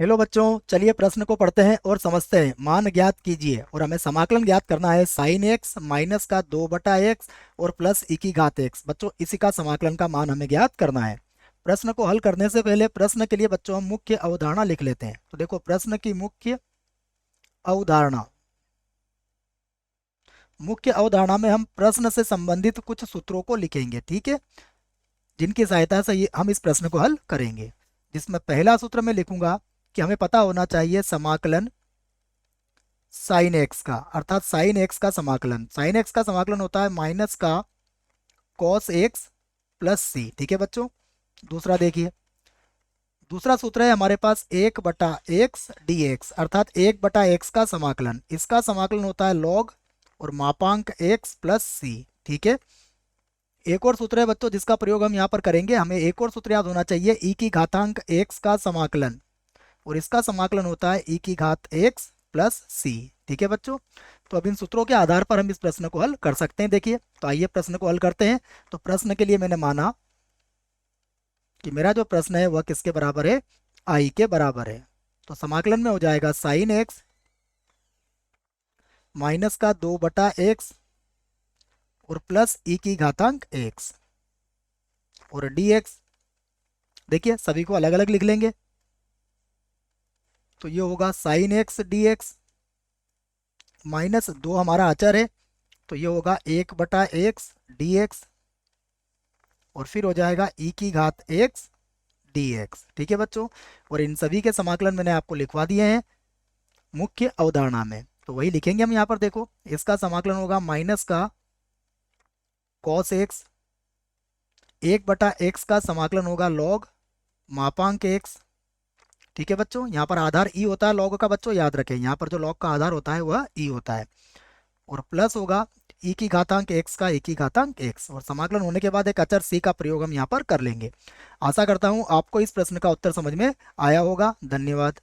Hello बच्चों, चलिए प्रश्न को पढ़ते हैं और समझते हैं। मान ज्ञात कीजिए और हमें समाकलन ज्ञात करना है साइन एक्स माइनस का 2/x और प्लस ई की घात एक्स। बच्चों इसी का समाकलन का मान हमें ज्ञात करना है। प्रश्न को हल करने से पहले प्रश्न के लिए बच्चों हम मुख्य अवधारणा लिख लेते हैं। तो देखो प्रश्न की अवधारणा मुख्य अवधारणा में हम प्रश्न से संबंधित कुछ सूत्रों को लिखेंगे, ठीक है, जिनकी सहायता से हम इस प्रश्न को हल करेंगे। जिसमें पहला सूत्र मैं लिखूंगा कि हमें पता होना चाहिए समाकलन साइन एक्स का, अर्थात साइन एक्स का समाकलन। साइन एक्स का समाकलन होता है माइनस का कॉस एक्स प्लस सी, ठीक है बच्चों। दूसरा देखिए, दूसरा सूत्र है हमारे पास 1/x dx, अर्थात 1/x का समाकलन। इसका समाकलन होता है लॉग और मापांक x प्लस सी, ठीक है। एक और सूत्र है बच्चों जिसका प्रयोग हम यहाँ पर करेंगे। हमें एक और सूत्र याद होना चाहिए, ई की घातांक x का समाकलन, और इसका समाकलन होता है ई की घात x प्लस सी, ठीक है बच्चों। तो अब इन सूत्रों के आधार पर हम इस प्रश्न को हल कर सकते हैं। देखिए, तो आइए प्रश्न को हल करते हैं। तो प्रश्न के लिए मैंने माना कि मेरा जो प्रश्न है वह किसके बराबर है, आई के बराबर है। तो समाकलन में हो जाएगा साइन एक्स माइनस का 2/x और प्लस ई की घातांक x और dx। देखिए सभी को अलग अलग लिख लेंगे। तो ये होगा sine x D x minus 2 हमारा अचर है, तो ये होगा 1/x dx और फिर हो जाएगा ई की घात x dx, ठीक है बच्चों। और इन सभी के समाकलन मैंने आपको लिखवा दिए हैं मुख्य अवधारणा में। तो वही लिखेंगे हम यहाँ पर। देखो इसका समाकलन होगा माइनस का कॉस एक्स, 1/x का समाकलन होगा लॉग मापांक x, ठीक है बच्चों। यहाँ पर आधार ई होता है लॉग का, बच्चों याद रखें, यहाँ पर जो लॉग का आधार होता है वह ई होता है। और प्लस होगा ई की घातांक x का, ई की घातांक x, और समाकलन होने के बाद एक अचर c का प्रयोग हम यहाँ पर कर लेंगे। आशा करता हूँ आपको इस प्रश्न का उत्तर समझ में आया होगा। धन्यवाद।